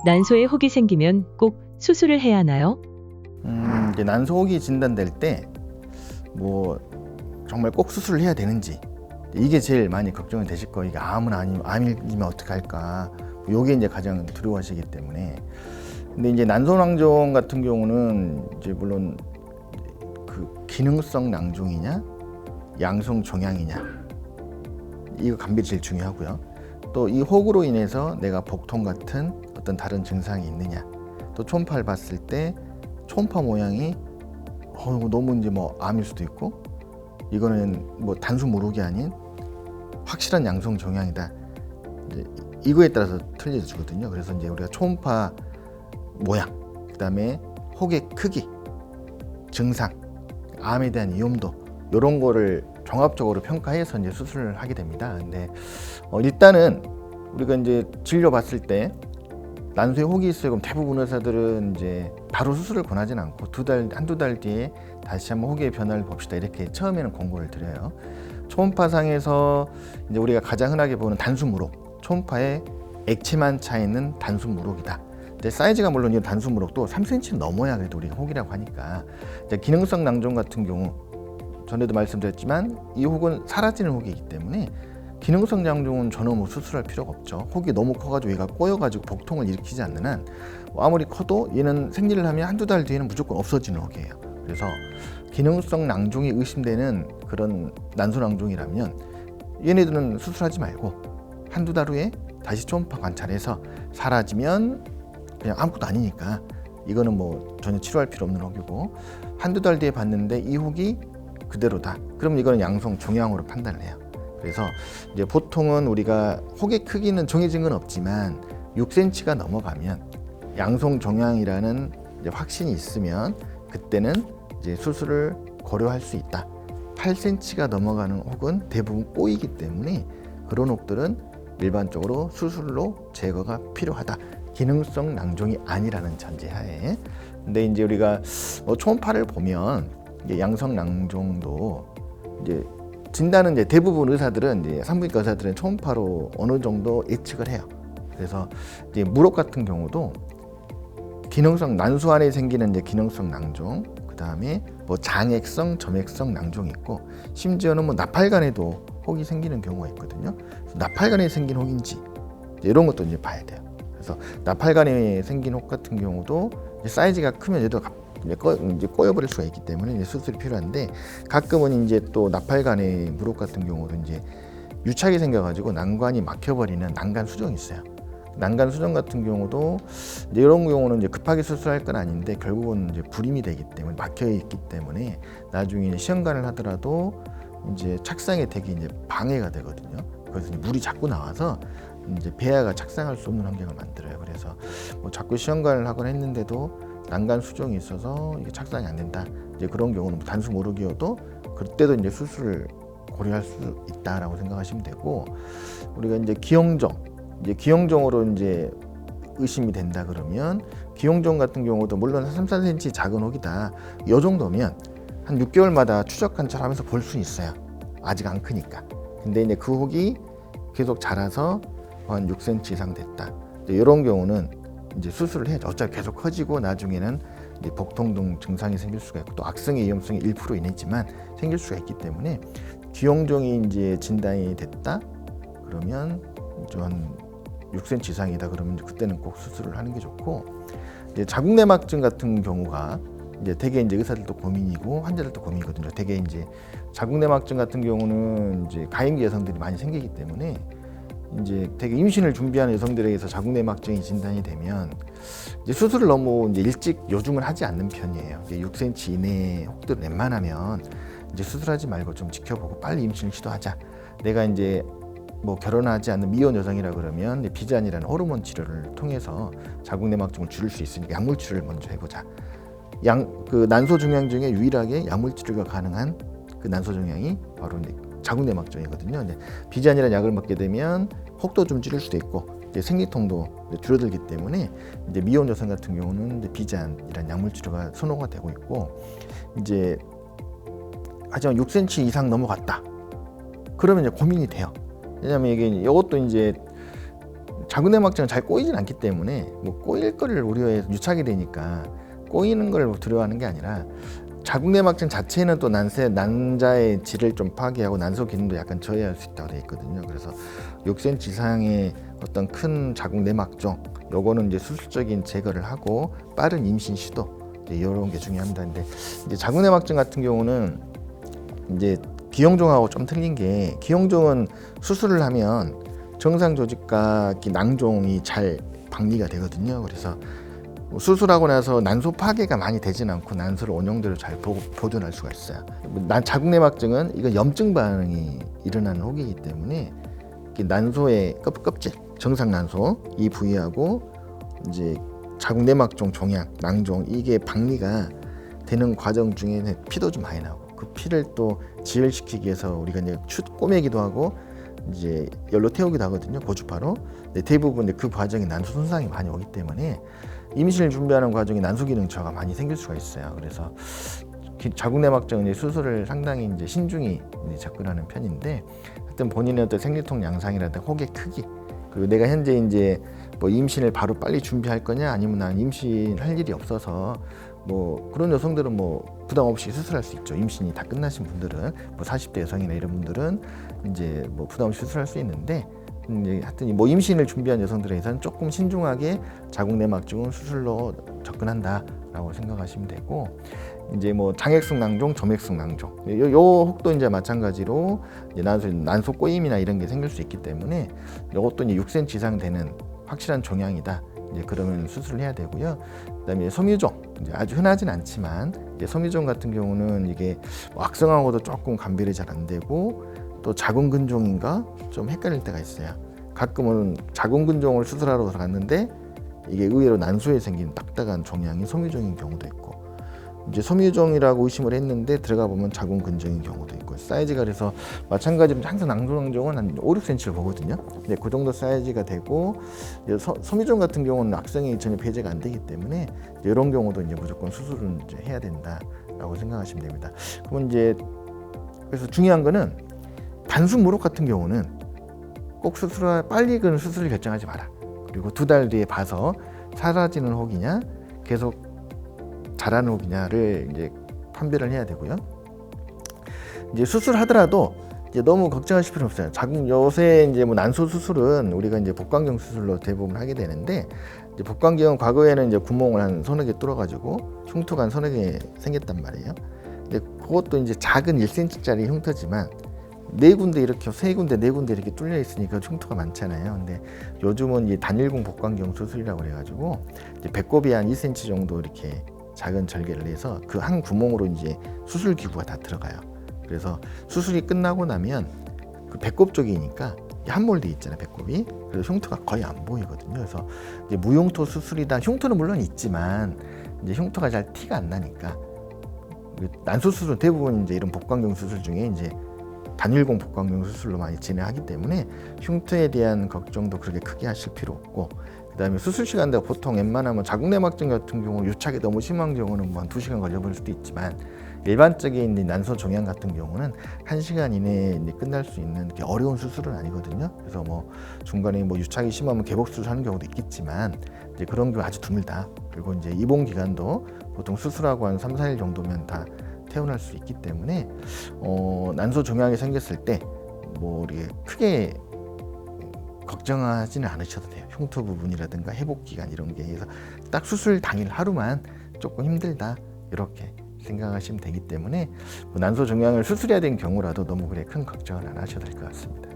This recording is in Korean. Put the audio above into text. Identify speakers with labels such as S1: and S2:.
S1: 난소에 혹이 생기면 꼭 수술을 해야 하나요?
S2: 이제 난소혹이 진단될 때 뭐 정말 꼭 수술을 해야 되는지 이게 제일 많이 걱정이 되실 거예요. 이게 암은 아니면 암이면 어떡할까? 요게 이제 가장 두려워하시기 때문에. 근데 이제 난소낭종 같은 경우는 이제 물론 그 기능성 낭종이냐, 양성 종양이냐 이거 감별이 제일 중요하고요. 또 이 혹으로 인해서 내가 복통 같은 어떤 다른 증상이 있느냐, 또 초음파를 봤을 때 초음파 모양이 너무 이제 뭐 암일 수도 있고, 이거는 뭐 단순 모록이 아닌 확실한 양성 종양이다. 이제 이거에 따라서 틀려지거든요. 그래서 이제 우리가 초음파 모양, 그다음에 혹의 크기, 증상, 암에 대한 위험도 이런 거를 종합적으로 평가해서 이제 수술을 하게 됩니다. 근데 일단은 우리가 이제 진료 봤을 때 난소에 혹이 있어요. 그럼 대부분 의사들은 이제 바로 수술을 권하지는 않고 한두 달 뒤에 다시 한번 혹의 변화를 봅시다. 이렇게 처음에는 권고를 드려요. 초음파상에서 이제 우리가 가장 흔하게 보는 단순 무록, 초음파에 액체만 차 있는 단순 무록이다. 근데 사이즈가 물론 이 단순 무록도 3cm 넘어야 그래도 우리가 혹이라고 하니까. 이제 기능성 낭종 같은 경우 전에도 말씀드렸지만 이 혹은 사라지는 혹이기 때문에 기능성 낭종은 전혀 뭐 수술할 필요가 없죠. 혹이 너무 커가지고 얘가 꼬여가지고 복통을 일으키지 않는 한 아무리 커도 얘는 생리를 하면 한두 달 뒤에는 무조건 없어지는 혹이에요. 그래서 기능성 낭종이 의심되는 그런 난소낭종이라면 얘네들은 수술하지 말고 한두 달 후에 다시 초음파 관찰해서 사라지면 그냥 아무것도 아니니까 이거는 뭐 전혀 치료할 필요 없는 혹이고, 한두 달 뒤에 봤는데 이 혹이 그대로다. 그럼 이거는 양성 종양으로 판단을 해요. 그래서 이제 보통은 우리가 혹의 크기는 정해진 건 없지만 6cm가 넘어가면 양성 종양이라는 이제 확신이 있으면 그때는 이제 수술을 고려할 수 있다. 8cm가 넘어가는 혹은 대부분 꼬이기 때문에 그런 혹들은 일반적으로 수술로 제거가 필요하다. 기능성 낭종이 아니라는 전제하에. 근데 이제 우리가 초음파를 보면 이제 양성 낭종도 이제 진단은 이제 대부분 의사들은 이제 산부인과 의사들은 초음파로 어느 정도 예측을 해요. 그래서 이제 무록 같은 경우도 기능성 난소 안에 생기는 이제 기능성 낭종, 그 다음에 뭐 장액성, 점액성 낭종이 있고, 심지어는 뭐 나팔관에도 혹이 생기는 경우가 있거든요. 그래서 나팔관에 생긴 혹인지 이런 것도 이제 봐야 돼요. 그래서 나팔관에 생긴 혹 같은 경우도 사이즈가 크면 얘도 이제 꼬여버릴 수가 있기 때문에 이제 수술이 필요한데, 가끔은 이제 또 나팔관의 무록 같은 경우도 이제 유착이 생겨가지고 난관이 막혀버리는 난간 수정이 있어요. 난간 수정 같은 경우도 이제 이런 경우는 이제 급하게 수술할 건 아닌데 결국은 이제 불임이 되기 때문에 막혀 있기 때문에 나중에 시험관을 하더라도 이제 착상의 덱이 이제 방해가 되거든요. 그래서 이제 물이 자꾸 나와서 이제 배아가 착상할 수 없는 환경을 만들어요. 그래서 뭐 자꾸 시험관을 하곤 했는데도 난간 수정이 있어서 이게 착상이 안 된다. 이제 그런 경우는 단수 모르기여도 그때도 이제 수술을 고려할 수 있다라고 생각하시면 되고, 우리가 이제 기형종으로 이제 의심이 된다 그러면 기형종 같은 경우도 물론 3, 4cm 작은 혹이다. 이 정도면 한 6개월마다 추적 관찰하면서 볼 수 있어요. 아직 안 크니까. 근데 이제 그 혹이 계속 자라서 한 6cm 이상 됐다. 이런 경우는 이제 수술을 해야죠. 어차피 계속 커지고 나중에는 이제 복통 등 증상이 생길 수가 있고, 또 악성의 위험성이 1% 이내지만 생길 수가 있기 때문에 기형종이 이제 진단이 됐다 그러면 좀 한 6cm 이상이다 그러면 그때는 꼭 수술을 하는 게 좋고, 이제 자궁내막증 같은 경우가 이제 되게 이제 의사들도 고민이고 환자들도 고민이거든요. 되게 이제 자궁내막증 같은 경우는 이제 가임기 여성들이 많이 생기기 때문에 이제 되게 임신을 준비하는 여성들에게서 자궁내막증이 진단이 되면 이제 수술을 너무 이제 일찍 요즘은 하지 않는 편이에요. 이제 6cm 이내의 혹들 웬만하면 이제 수술하지 말고 좀 지켜보고 빨리 임신을 시도하자. 내가 이제 뭐 결혼하지 않는 미혼 여성이라 그러면 비잔이라는 호르몬 치료를 통해서 자궁내막증을 줄일 수 있으니까 약물 치료를 먼저 해보자. 그 난소 종양 중에 유일하게 약물 치료가 가능한 그 난소 종양이 바로 이제 자궁내막증이거든요. 이제 비잔이라는 약을 먹게 되면 혹도 좀 줄일 수도 있고 이제 생리통도 이제 줄어들기 때문에 이제 미혼 여성 같은 경우는 이제 비잔이라는 약물 치료가 선호가 되고 있고, 이제 하지만 6cm 이상 넘어갔다. 그러면 이제 고민이 돼요. 왜냐하면 이게 이것도 이제 자궁내막증은 잘 꼬이진 않기 때문에 뭐 꼬일 거를 우려해서 유착이 되니까 꼬이는 걸 두려워하는 게 아니라 자궁내막증 자체는 또 난자의 질을 좀 파괴하고 난소 기능도 약간 저해할 수 있다고 되어 있거든요. 그래서 6cm 이상의 어떤 큰 자궁내막증, 요거는 이제 수술적인 제거를 하고 빠른 임신 시도 이런 게 중요합니다. 근데 이제 자궁내막증 같은 경우는 이제 기형종하고 좀 틀린 게 기형종은 수술을 하면 정상 조직과 낭종이 잘 박리가 되거든요. 그래서 수술하고 나서 난소 파괴가 많이 되진 않고 난소를 원형대로 잘 보존할 수가 있어요. 자궁내막증은 이건 염증 반응이 일어나는 혹이기 때문에 난소의 껍질, 정상 난소 이 부위하고 이제 자궁내막종 종양, 낭종 이게 박리가 되는 과정 중에 피도 좀 많이 나고 그 피를 또 지혈시키기 위해서 우리가 이제 꼬매기도 하고 이제 열로 태우기도 하거든요. 고주파로. 근데 대부분 그 과정에 난소 손상이 많이 오기 때문에 임신을 준비하는 과정에 난소 기능 저하가 많이 생길 수가 있어요. 그래서 자궁내막증은 수술을 상당히 이제 신중히 접근하는 편인데, 하여튼 본인의 어떤 생리통 양상이라든가 혹의 크기, 그리고 내가 현재 이제 뭐 임신을 바로 빨리 준비할 거냐, 아니면 난 임신할 일이 없어서 뭐 그런 여성들은 뭐 부담 없이 수술할 수 있죠. 임신이 다 끝나신 분들은, 뭐 40대 여성이나 이런 분들은 이제 뭐 부담 없이 수술할 수 있는데, 이제 하여튼 뭐 임신을 준비한 여성들에서는 조금 신중하게 자궁내막증은 수술로 접근한다라고 생각하시면 되고, 이제 뭐 장액성 낭종, 점액성 낭종, 요 혹도 이제 마찬가지로 이제 난소 꼬임이나 이런 게 생길 수 있기 때문에 이것도 이제 6cm 이상 되는 확실한 종양이다. 이제 그러면 수술을 해야 되고요. 그다음에 섬유종, 이제 아주 흔하진 않지만 이제 섬유종 같은 경우는 이게 악성하고도 조금 감별이 잘 안 되고, 또 자궁근종인가 좀 헷갈릴 때가 있어요. 가끔은 자궁근종을 수술하러 들어갔는데 이게 의외로 난소에 생긴 딱딱한 종양이 섬유종인 경우도 있고, 이제 섬유종이라고 의심을 했는데 들어가 보면 자궁근종인 경우도 있고, 사이즈가 그래서 마찬가지로 항상 낭종은 한 5, 6cm를 보거든요. 근데 그 정도 사이즈가 되고, 섬유종 같은 경우는 악성이 전혀 배제가 안 되기 때문에 이런 경우도 이제 무조건 수술은 이제 해야 된다라고 생각하시면 됩니다. 그러면 이제 그래서 중요한 거는 단순 무록 같은 경우는 꼭 빨리 그 수술을 결정하지 마라. 그리고 2달 뒤에 봐서 사라지는 혹이냐, 계속 자라는 혹이냐를 이제 판별을 해야 되고요. 이제 수술하더라도 이제 너무 걱정하실 필요 없어요. 요새 이제 뭐 난소 수술은 우리가 이제 복강경 수술로 대부분 하게 되는데, 이제 복강경은 과거에는 이제 구멍을 한 서너 개 뚫어가지고 흉터가 한 서너 개 생겼단 말이에요. 근데 그것도 이제 작은 1cm짜리 흉터지만 4군데 이렇게 3군데 4군데 이렇게 뚫려 있으니까 흉터가 많잖아요. 근데 요즘은 이 단일궁 복강경 수술이라고 그래가지고 이제 배꼽이 한 2cm 정도 이렇게 작은 절개를 해서 그 한 구멍으로 이제 수술 기구가 다 들어가요. 그래서 수술이 끝나고 나면 그 배꼽 쪽이니까 함몰돼 있잖아요, 배꼽이. 그래서 흉터가 거의 안 보이거든요. 그래서 이제 무흉터 수술이다. 흉터는 물론 있지만 이제 흉터가 잘 티가 안 나니까, 난소 수술은 대부분 이제 이런 복강경 수술 중에 이제 단일공 복강경 수술로 많이 진행하기 때문에 흉터에 대한 걱정도 그렇게 크게 하실 필요 없고, 그다음에 수술 시간도 보통 웬만하면 자궁내막증 같은 경우 유착이 너무 심한 경우는 뭐 한 2시간 걸려버릴 수도 있지만, 일반적인 난소 종양 같은 경우는 1시간 이내에 끝날 수 있는 어려운 수술은 아니거든요. 그래서 뭐 중간에 뭐 유착이 심하면 개복 수술하는 경우도 있겠지만 이제 그런 경우 아주 드물다. 그리고 이제 입원 기간도 보통 수술하고 한 3, 4일 정도면 다 퇴원할 수 있기 때문에 난소 종양이 생겼을 때 뭐 이렇게 크게 걱정하지는 않으셔도 돼요. 흉터 부분이라든가 회복 기간 이런 게, 해서 딱 수술 당일 하루만 조금 힘들다 이렇게 생각하시면 되기 때문에 뭐 난소 종양을 수술해야 되는 경우라도 너무 그래 큰 걱정을 안 하셔도 될 것 같습니다.